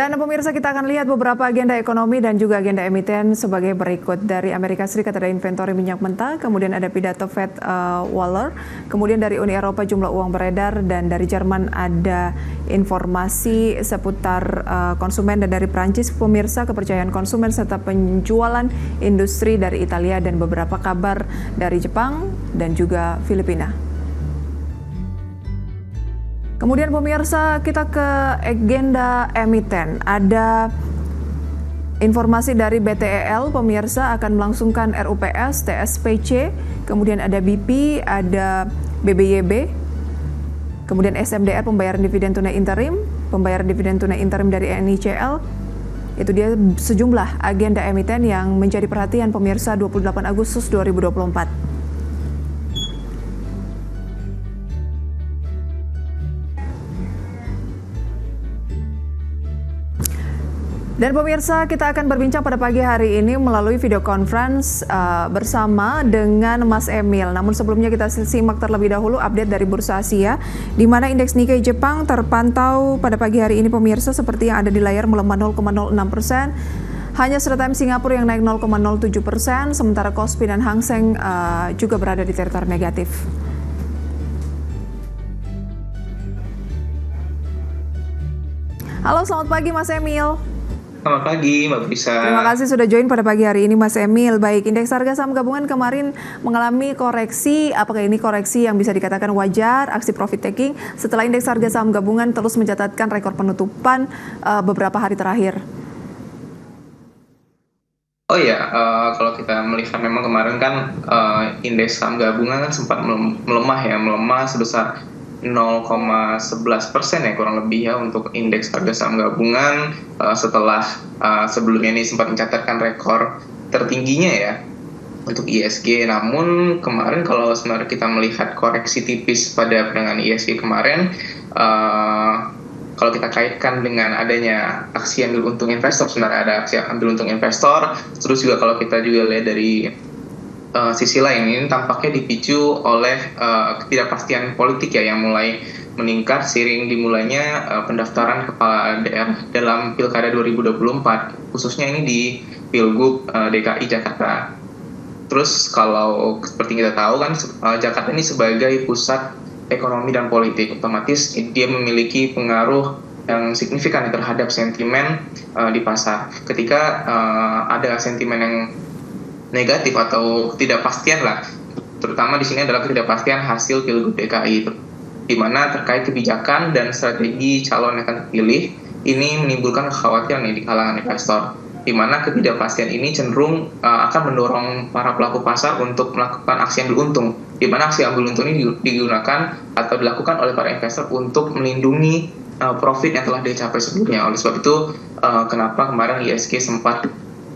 Dan pemirsa, kita akan lihat beberapa agenda ekonomi dan juga agenda emiten sebagai berikut. Dari Amerika Serikat ada inventory minyak mentah, kemudian ada pidato Fed Waller, kemudian dari Uni Eropa jumlah uang beredar, dan dari Jerman ada informasi seputar konsumen, dan dari Prancis pemirsa kepercayaan konsumen serta penjualan industri dari Italia, dan beberapa kabar dari Jepang dan juga Filipina. Kemudian pemirsa, kita ke agenda emiten. Ada informasi dari BTEL, pemirsa akan melangsungkan RUPS, TSPC, kemudian ada BP, ada BBYB, kemudian SMDR pembayaran dividen tunai interim, pembayaran dividen tunai interim dari NICL. Itu dia sejumlah agenda emiten yang menjadi perhatian pemirsa 28 Agustus 2024. Dan pemirsa, kita akan berbincang pada pagi hari ini melalui video conference bersama dengan Mas Emil. Namun sebelumnya kita simak terlebih dahulu update dari Bursa Asia, di mana indeks Nikkei Jepang terpantau pada pagi hari ini pemirsa seperti yang ada di layar melemah 0,06%. Hanya Straits Times Singapura yang naik 0,07%, sementara Kospi dan Hang Seng juga berada di teritori negatif. Halo, selamat pagi Mas Emil. Selamat pagi, Mbak Bisa. Terima kasih sudah join pada pagi hari ini, Mas Emil. Baik, indeks harga saham gabungan kemarin mengalami koreksi. Apakah ini koreksi yang bisa dikatakan wajar, aksi profit taking, setelah indeks harga saham gabungan terus mencatatkan rekor penutupan beberapa hari terakhir? Oh ya, kalau kita melihat memang kemarin kan indeks saham gabungan kan sempat melemah sebesar 0,11% ya kurang lebih ya untuk indeks harga saham gabungan setelah sebelumnya ini sempat mencatatkan rekor tertingginya ya untuk ISG. Namun kemarin kalau sebenarnya kita melihat koreksi tipis pada perdagangan ISG kemarin, kalau kita kaitkan dengan adanya aksi ambil untung investor, sebenarnya ada aksi ambil untung investor. Terus juga kalau kita juga lihat dari sisi lain, ini tampaknya dipicu oleh ketidakpastian politik ya yang mulai meningkat seiring dimulainya pendaftaran kepala daerah dalam Pilkada 2024, khususnya ini di Pilgub DKI Jakarta. Terus kalau seperti kita tahu kan Jakarta ini sebagai pusat ekonomi dan politik, otomatis dia memiliki pengaruh yang signifikan terhadap sentimen di pasar. Ketika ada sentimen yang negatif atau ketidakpastian lah, terutama di sini adalah ketidakpastian hasil Pilgub DKI, di mana terkait kebijakan dan strategi calon yang akan terpilih, ini menimbulkan kekhawatiran di kalangan investor, di mana ketidakpastian ini cenderung akan mendorong para pelaku pasar untuk melakukan aksi ambil untung, di mana aksi ambil untung ini digunakan atau dilakukan oleh para investor untuk melindungi profit yang telah dicapai sebelumnya. Oleh sebab itu, kenapa kemarin ISG sempat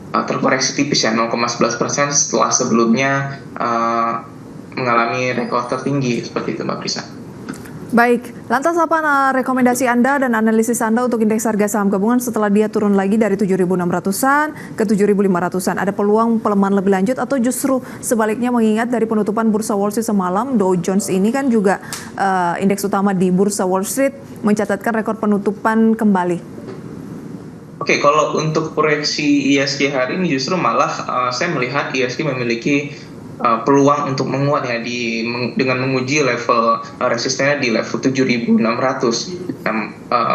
terkoreksi tipis ya 0,11% setelah sebelumnya mengalami rekor tertinggi seperti itu, Mbak Prisa. Baik, lantas apa rekomendasi Anda dan analisis Anda untuk indeks harga saham gabungan setelah dia turun lagi dari 7.600-an ke 7.500-an? Ada peluang pelemahan lebih lanjut atau justru sebaliknya, mengingat dari penutupan Bursa Wall Street semalam, Dow Jones ini kan juga indeks utama di Bursa Wall Street mencatatkan rekor penutupan kembali? Oke, kalau untuk proyeksi ISG hari ini justru malah saya melihat ISG memiliki peluang untuk menguat ya dengan menguji level resistennya di level 7.600.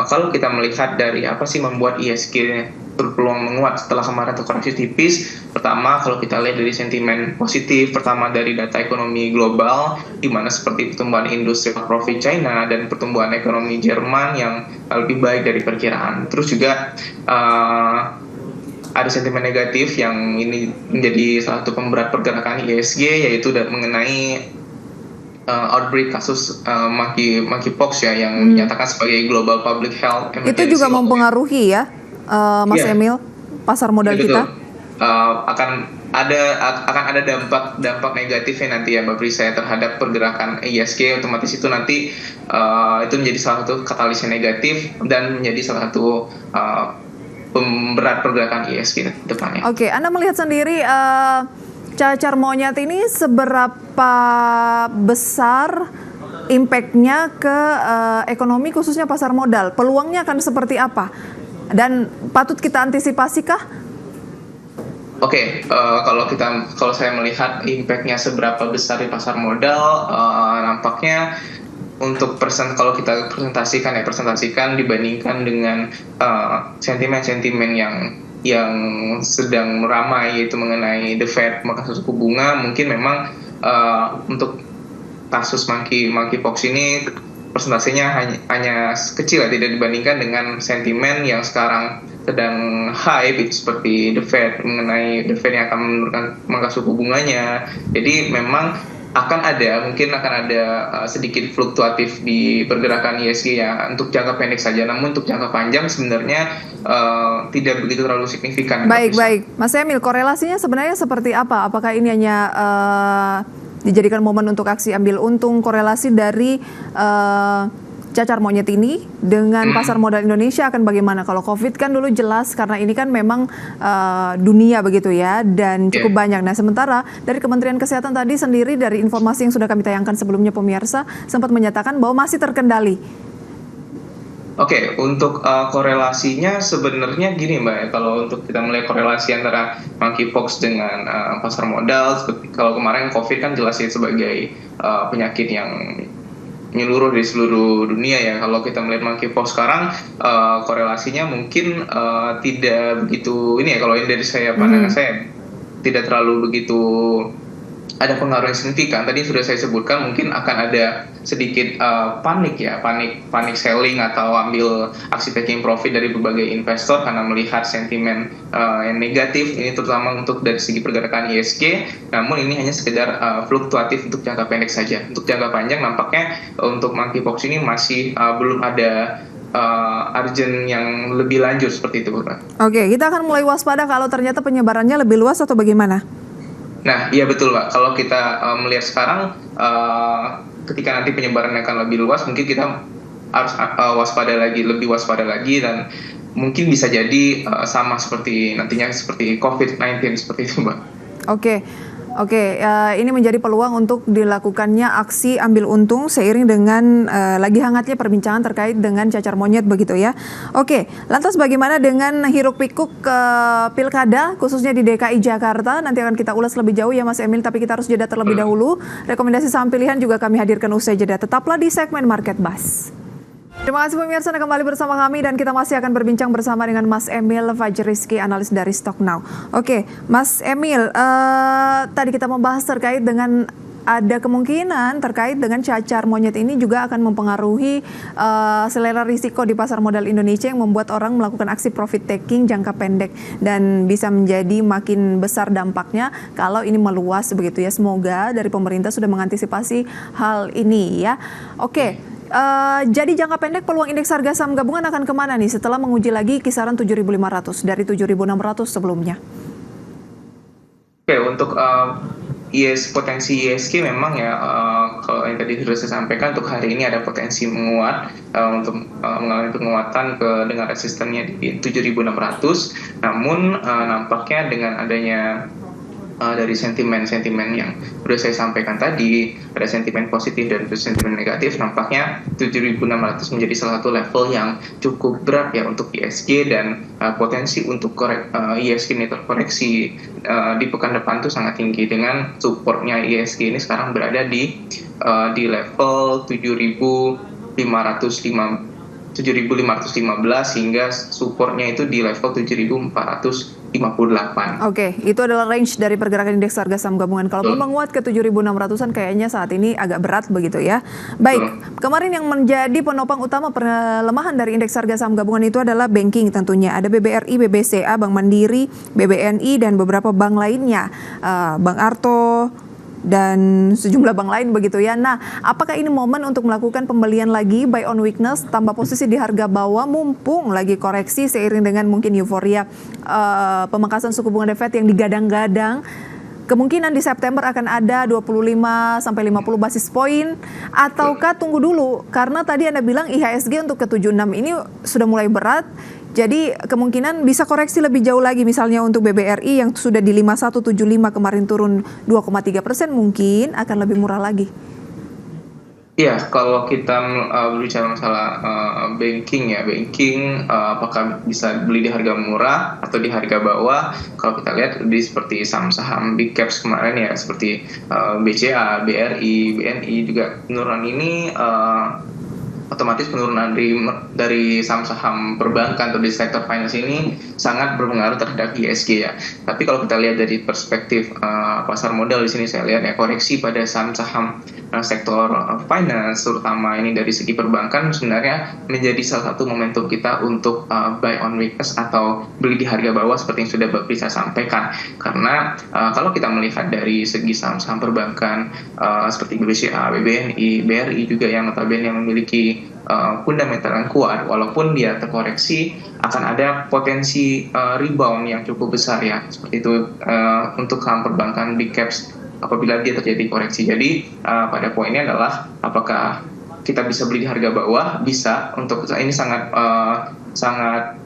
Kalau kita melihat dari apa sih membuat ISG berpeluang menguat setelah kemarin terkoreksi tipis, pertama kalau kita lihat dari sentimen positif, pertama dari data ekonomi global, di mana seperti pertumbuhan industri profit China dan pertumbuhan ekonomi Jerman yang lebih baik dari perkiraan. Terus juga ada sentimen negatif yang ini menjadi salah satu pemberat pergerakan ISG, yaitu mengenai outbreak kasus monkeypox ya yang dinyatakan sebagai global public health emergency. Itu juga mempengaruhi ya, Mas Emil, pasar modal kita? Akan ada dampak negatifnya nanti ya, Mbak Prisa, terhadap pergerakan ISG. Otomatis itu nanti itu menjadi salah satu katalis negatif dan menjadi salah satu pemberat pergerakan ISG depannya. Oke, Anda melihat sendiri cacar monyet ini seberapa besar impact-nya ke ekonomi khususnya pasar modal? Peluangnya akan seperti apa? Dan patut kita antisipasi kah? Oke, kalau saya melihat impact-nya seberapa besar di pasar modal, nampaknya untuk kalau kita presentasikan dibandingkan dengan sentimen-sentimen yang sedang meramai, yaitu mengenai The Fed memangkas suku bunga, mungkin memang untuk kasus monkeypox ini persentasenya hanya kecil, tidak dibandingkan dengan sentimen yang sekarang sedang hype, itu seperti The Fed, mengenai The Fed yang akan menurunkan memangkas suku bunganya. Jadi memang mungkin akan ada sedikit fluktuatif di pergerakan ISG ya untuk jangka pendek saja. Namun untuk jangka panjang sebenarnya tidak begitu terlalu signifikan. Baik. Mas Emil, korelasinya sebenarnya seperti apa? Apakah ini hanya dijadikan momen untuk aksi ambil untung, korelasi dari cacar monyet ini dengan pasar modal Indonesia akan bagaimana? Kalau COVID kan dulu jelas karena ini kan memang dunia begitu ya, dan cukup banyak. Nah, sementara dari Kementerian Kesehatan tadi sendiri, dari informasi yang sudah kami tayangkan sebelumnya pemirsa, sempat menyatakan bahwa masih terkendali. Oke, untuk korelasinya sebenarnya gini Mbak, kalau untuk kita melihat korelasi antara monkeypox dengan pasar modal, kalau kemarin COVID kan jelas ya sebagai penyakit yang menyeluruh di seluruh dunia ya. Kalau kita melihat monkeypox sekarang, korelasinya mungkin tidak begitu ini ya, kalau ini dari pandangan saya tidak terlalu begitu ada pengaruh yang signifikan. Tadi sudah saya sebutkan mungkin akan ada sedikit panik selling atau ambil aksi taking profit dari berbagai investor karena melihat sentimen yang negatif, ini terutama untuk dari segi pergerakan ISG. Namun ini hanya sekedar fluktuatif untuk jangka pendek saja. Untuk jangka panjang nampaknya untuk monkeypox ini masih belum ada urgent yang lebih lanjut seperti itu, Pak. Oke, kita akan mulai waspada kalau ternyata penyebarannya lebih luas atau bagaimana? Nah, iya betul Pak. Kalau kita melihat sekarang, ketika nanti penyebaran akan lebih luas, mungkin kita harus lebih waspada lagi, dan mungkin bisa jadi sama seperti nantinya seperti COVID-19 seperti itu, Mbak. Oke, ini menjadi peluang untuk dilakukannya aksi ambil untung seiring dengan lagi hangatnya perbincangan terkait dengan cacar monyet begitu ya. Oke, lantas bagaimana dengan hiruk pikuk pilkada khususnya di DKI Jakarta? Nanti akan kita ulas lebih jauh ya Mas Emil, tapi kita harus jeda terlebih dahulu. Rekomendasi saham pilihan juga kami hadirkan usai jeda. Tetaplah di segmen Market Buzz. Terima kasih pemirsa, Anda kembali bersama kami dan kita masih akan berbincang bersama dengan Mas Emil Fajriski, analis dari Stocknow. Oke, Mas Emil, tadi kita membahas terkait dengan ada kemungkinan terkait dengan cacar monyet ini juga akan mempengaruhi selera risiko di pasar modal Indonesia yang membuat orang melakukan aksi profit taking jangka pendek dan bisa menjadi makin besar dampaknya kalau ini meluas begitu ya. Semoga dari pemerintah sudah mengantisipasi hal ini ya. Oke. Jadi jangka pendek peluang indeks harga saham gabungan akan kemana nih setelah menguji lagi kisaran 7.500 dari 7.600 sebelumnya? Oke, untuk potensi ISG memang ya, kalau yang tadi sudah saya sampaikan, untuk hari ini ada potensi menguat, untuk mengalami penguatan dengan resistennya di 7.600. Namun nampaknya dengan adanya dari sentimen-sentimen yang sudah saya sampaikan tadi, ada sentimen positif dan sentimen negatif, nampaknya 7.600 menjadi salah satu level yang cukup berat ya untuk ISG, dan potensi untuk ISG ini terkoreksi di pekan depan itu sangat tinggi, dengan supportnya ISG ini sekarang berada di level 7.515 hingga supportnya itu di level 7.458. Oke, itu adalah range dari pergerakan indeks harga saham gabungan. Kalaupun menguat ke 7.600-an kayaknya saat ini agak berat begitu ya. Baik, kemarin yang menjadi penopang utama pelemahan dari indeks harga saham gabungan itu adalah banking tentunya. Ada BBRI, BBCA, Bank Mandiri, BBNI, dan beberapa bank lainnya. Bank Arto, dan sejumlah bank lain begitu ya. Nah, apakah ini momen untuk melakukan pembelian lagi, buy on weakness, tambah posisi di harga bawah, mumpung lagi koreksi seiring dengan mungkin euforia pemangkasan suku bunga The Fed yang digadang-gadang? Kemungkinan di September akan ada 25-50 basis poin, ataukah tunggu dulu? Karena tadi Anda bilang IHSG untuk ke 76 ini sudah mulai berat, jadi kemungkinan bisa koreksi lebih jauh lagi, misalnya untuk BBRI yang sudah di 5175 kemarin turun 2,3%, mungkin akan lebih murah lagi. Ya, kalau kita berbicara masalah banking ya, apakah bisa beli di harga murah atau di harga bawah? Kalau kita lihat lebih seperti saham-saham big caps kemarin ya, seperti BCA, BRI, BNI juga penurunan ini otomatis penurunan dari saham-saham perbankan atau di sektor finance ini sangat berpengaruh terhadap ISG ya. Tapi kalau kita lihat dari perspektif pasar modal di sini saya lihat ya koreksi pada saham-saham sektor finance terutama ini dari segi perbankan sebenarnya menjadi salah satu momentum kita untuk buy on weakness atau beli di harga bawah seperti yang sudah Mbak Prisa sampaikan. Karena kalau kita melihat dari segi saham-saham perbankan seperti BCA, BBNI, BRI juga yang notabene yang memiliki fundamental yang kuat, walaupun dia terkoreksi akan ada potensi rebound yang cukup besar ya, seperti itu untuk saham perbankan big caps apabila dia terjadi koreksi. Jadi pada poinnya adalah apakah kita bisa beli di harga bawah? Bisa, untuk ini sangat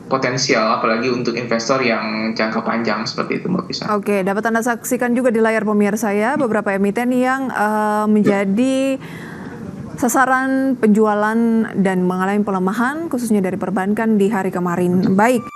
potensial apalagi untuk investor yang jangka panjang seperti itu Mbak Prisa. Oke, dapat Anda saksikan juga di layar pemirsa ya beberapa emiten yang menjadi sasaran penjualan dan mengalami pelemahan khususnya dari perbankan di hari kemarin. Baik.